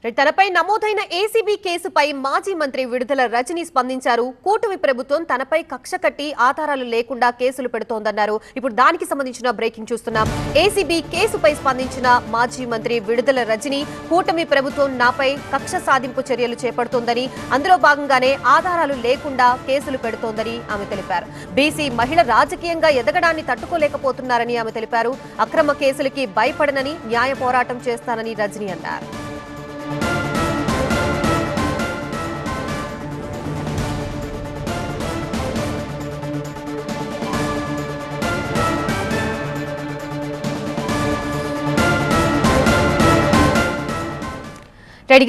తనపై నమోదైన ఏసీబీ కేసుపై మాజీ మంత్రి విడుదల రజని స్పందించారు. కూటమి ప్రభుత్వం తనపై కక్ష కట్టి ఆధారాలు లేకుండా కేసులు పెడుతోందన్నారు. ఇప్పుడు దానికి సంబంధించిన బ్రేకింగ్ చూస్తున్నాం. ఏసీబీ కేసుపై స్పందించిన మాజీ మంత్రి విడుదల రజని, కూటమి ప్రభుత్వం నాపై కక్ష సాధింపు చర్యలు చేపడుతోందని, అందులో భాగంగానే ఆధారాలు లేకుండా కేసులు పెడుతోందని ఆమె తెలిపారు. బీసీ మహిళ రాజకీయంగా ఎదగడాన్ని తట్టుకోలేకపోతున్నారని ఆమె తెలిపారు. అక్రమ కేసులకి భయపడనని, న్యాయ పోరాటం చేస్తానని రజని అన్నారు.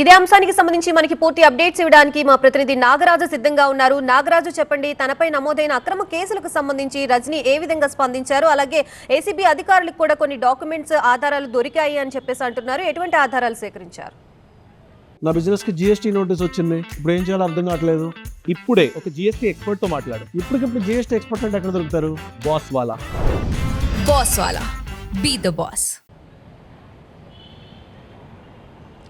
ఇదే అంశానికి సంబంధించి మనకి పూర్తి అప్డేట్స్ ఇవ్వడానికి మా ప్రతినిధి నాగరాజు సిద్ధంగా ఉన్నారు. నాగరాజు, చెప్పండి, తనపై నమోదైన అక్రమ కేసులకు సంబంధించి రజని ఏ విధంగా స్పందించారు? అలాగే ఏసీబీ అధికారులకు కూడా కొన్ని డాక్యుమెంట్స్, ఆధారాలు దొరికాయి అని చెప్పేసి అంటున్నారు. ఎటువంటి ఆధారాలు సేకరించారు? నా బిజినెస్ కి జీఎస్టీ నోటీస్ వచ్చింది. ఇప్పుడు ఏం చేయాలో అర్థం కావట్లేదు. ఇప్పుడే ఒక జీఎస్టీ ఎక్స్పర్ట్ తో మాట్లాడు. ఇప్పటికిప్పుడు జీఎస్టీ ఎక్స్పర్ట్ అంటే ఎక్కడ దొరుకుతారు? బాస్ వాలా బీ ద బాస్.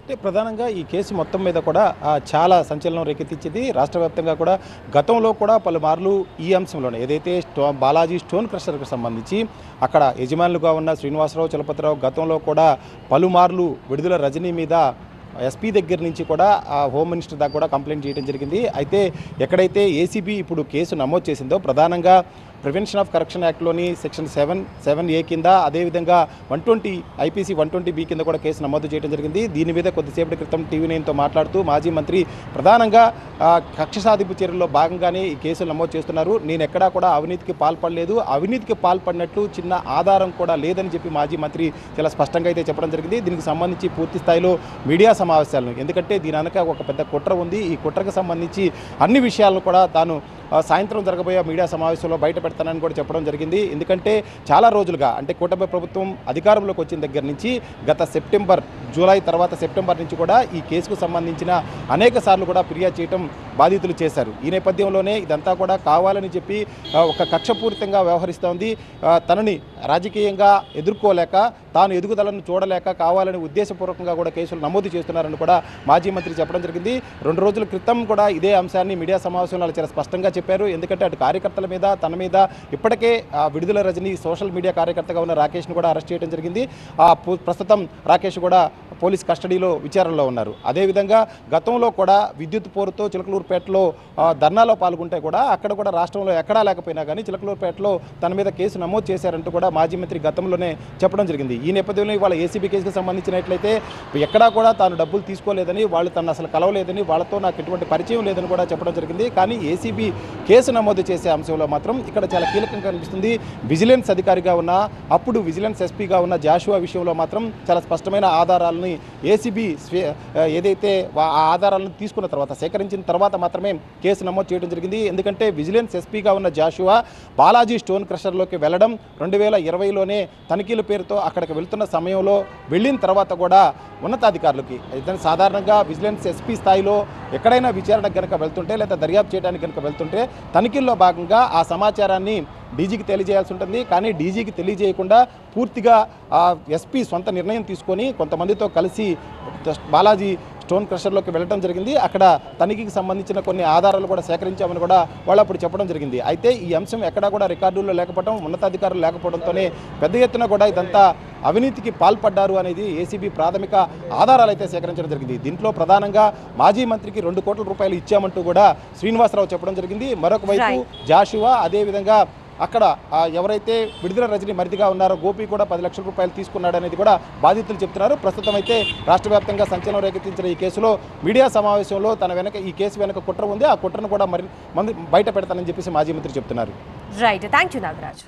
అంటే ప్రధానంగా ఈ కేసు మొత్తం మీద కూడా చాలా సంచలనం రేకెత్తించింది. రాష్ట్ర వ్యాప్తంగా కూడా గతంలో కూడా పలుమార్లు ఈ అంశంలోనే ఏదైతే బాలాజీ స్టోన్ క్రషర్కి సంబంధించి అక్కడ యజమానులుగా ఉన్న శ్రీనివాసరావు, చలపతిరావు గతంలో కూడా పలుమార్లు విడుదల రజనీ మీద ఎస్పీ దగ్గర నుంచి కూడా హోమ్ మినిస్టర్ దాకా కూడా కంప్లైంట్ చేయడం జరిగింది. అయితే ఎక్కడైతే ఏసీబీ ఇప్పుడు కేసు నమోదు చేసిందో ప్రధానంగా ప్రివెన్షన్ ఆఫ్ కరప్షన్ యాక్ట్లోని సెక్షన్ 7A కింద, అదేవిధంగా 120 IPC 120B కింద కూడా కేసు నమోదు చేయడం జరిగింది. దీని మీద కొద్దిసేపటి క్రితం TV9తో మాట్లాడుతూ మాజీ మంత్రి ప్రధానంగా కక్ష సాధింపు చర్యల్లో భాగంగానే ఈ కేసులు నమోదు చేస్తున్నారు. నేను ఎక్కడా కూడా అవినీతికి పాల్పడలేదు, అవినీతికి పాల్పడినట్లు చిన్న ఆధారం కూడా లేదని చెప్పి మాజీ మంత్రి చాలా స్పష్టంగా అయితే చెప్పడం జరిగింది. దీనికి సంబంధించి పూర్తి స్థాయిలో మీడియా సమావేశాలను, ఎందుకంటే దీని వెనక ఒక పెద్ద కుట్ర ఉంది. ఈ కుట్రకు సంబంధించి అన్ని విషయాలను కూడా తాను సాయంత్రం జరగబోయే మీడియా సమావేశంలో బయట పెడతానని కూడా చెప్పడం జరిగింది. ఎందుకంటే చాలా రోజులుగా, అంటే కూటమి ప్రభుత్వం అధికారంలోకి వచ్చిన దగ్గర నుంచి గత జూలై తర్వాత సెప్టెంబర్ నుంచి కూడా ఈ కేసుకు సంబంధించిన అనేక సార్లు కూడా ఫిర్యాదు చేయడం బాధితులు చేశారు. ఈ నేపథ్యంలోనే ఇదంతా కూడా కావాలని చెప్పి ఒక కక్షపూరితంగా వ్యవహరిస్తోంది. తనని రాజకీయంగా ఎదుర్కోలేక, తాను ఎదుగుదలను చూడలేక కావాలని ఉద్దేశపూర్వకంగా కూడా కేసులు నమోదు చేస్తున్నారని కూడా మాజీ మంత్రి చెప్పడం జరిగింది. 2 రోజుల క్రితం కూడా ఇదే అంశాన్ని మీడియా సమావేశంలో చాలా స్పష్టంగా చెప్పారు. ఎందుకంటే అటు కార్యకర్తల మీద, తన మీద ఇప్పటికే విడుదల రజనీ సోషల్ మీడియా కార్యకర్తగా ఉన్న రాకేష్ను కూడా అరెస్ట్ చేయడం జరిగింది. ప్రస్తుతం రాకేష్ కూడా పోలీస్ కస్టడీలో విచారణలో ఉన్నారు. అదేవిధంగా గతంలో కూడా విద్యుత్ పోరుతో చిలకలూరుపేటలో ధర్నాలో పాల్గొంటే కూడా అక్కడ కూడా రాష్ట్రంలో ఎక్కడా లేకపోయినా కానీ చిలకలూరుపేటలో తన మీద కేసు నమోదు చేశారంటూ కూడా మాజీ మంత్రి గతంలోనే చెప్పడం జరిగింది. ఈ నేపథ్యంలో ఇవాళ ఏసీబీ కేసుకు సంబంధించినట్లయితే ఎక్కడా కూడా తాను డబ్బులు తీసుకోలేదని, వాళ్ళు తను అసలు కలవలేదని, వాళ్ళతో నాకు ఎటువంటి పరిచయం లేదని కూడా చెప్పడం జరిగింది. కానీ ఏసీబీ కేసు నమోదు చేసే అంశంలో మాత్రం ఇక్కడ చాలా కీలకంగా కనిపిస్తుంది. విజిలెన్స్ అధికారిగా ఉన్న, అప్పుడు విజిలెన్స్ ఎస్పీగా ఉన్న జాషువా విషయంలో మాత్రం చాలా స్పష్టమైన ఆధారాలని ఏసీబీ ఏదైతే ఆ ఆధారాలను తీసుకున్న తర్వాత, సేకరించిన తర్వాత మాత్రమే కేసు నమోదు చేయడం జరిగింది. ఎందుకంటే విజిలెన్స్ ఎస్పీగా ఉన్న జాషువా బాలాజీ స్టోన్ క్రషర్లోకి వెళ్ళడం 2020లోనే తనిఖీల పేరుతో అక్కడికి వెళ్తున్న సమయంలో, వెళ్ళిన తర్వాత కూడా ఉన్నతాధికారులకి, అయితే సాధారణంగా విజిలెన్స్ ఎస్పీ స్థాయిలో ఎక్కడైనా విచారణ కనుక వెళ్తుంటే లేదా దర్యాప్తు చేయడానికి కనుక వెళ్తుంటే తనిఖీల్లో భాగంగా ఆ సమాచారాన్ని డీజీకి తెలియజేయాల్సి ఉంటుంది. కానీ డీజీకి తెలియజేయకుండా పూర్తిగా ఎస్పీ సొంత నిర్ణయం తీసుకొని కొంతమందితో కలిసి బాలాజీ స్టోన్ క్రషర్లోకి వెళ్ళడం జరిగింది. అక్కడ తనిఖీకి సంబంధించిన కొన్ని ఆధారాలు కూడా సేకరించామని కూడా వాళ్ళు అప్పుడు చెప్పడం జరిగింది. అయితే ఈ అంశం ఎక్కడా కూడా రికార్డుల్లో లేకపోవడం, ఉన్నతాధికారులు లేకపోవడంతోనే పెద్ద ఎత్తున కూడా ఇదంతా అవినీతికి పాల్పడ్డారు అనేది ఏసీబీ ప్రాథమిక ఆధారాలు అయితే సేకరించడం జరిగింది. దీంట్లో ప్రధానంగా మాజీ మంత్రికి 2 కోట్ల రూపాయలు ఇచ్చామంటూ కూడా శ్రీనివాసరావు చెప్పడం జరిగింది. మరొక వైపు జాషువా, అదేవిధంగా అక్కడ ఎవరైతే విడుదల రజనీ మరిదిగా ఉన్నారో గోపి కూడా 10 లక్షల రూపాయలు తీసుకున్నాడు అనేది కూడా బాధితులు చెప్తున్నారు. ప్రస్తుతం అయితే రాష్ట్ర వ్యాప్తంగా సంచలనం రేకెత్తించిన ఈ కేసులో మీడియా సమావేశంలో ఈ కేసు వెనక కుట్ర ఉంది, ఆ కుట్రను కూడా మరి బయట పెడతానని చెప్పేసి మాజీ మంత్రి చెప్తున్నారు. Right, thank you Nagaraju.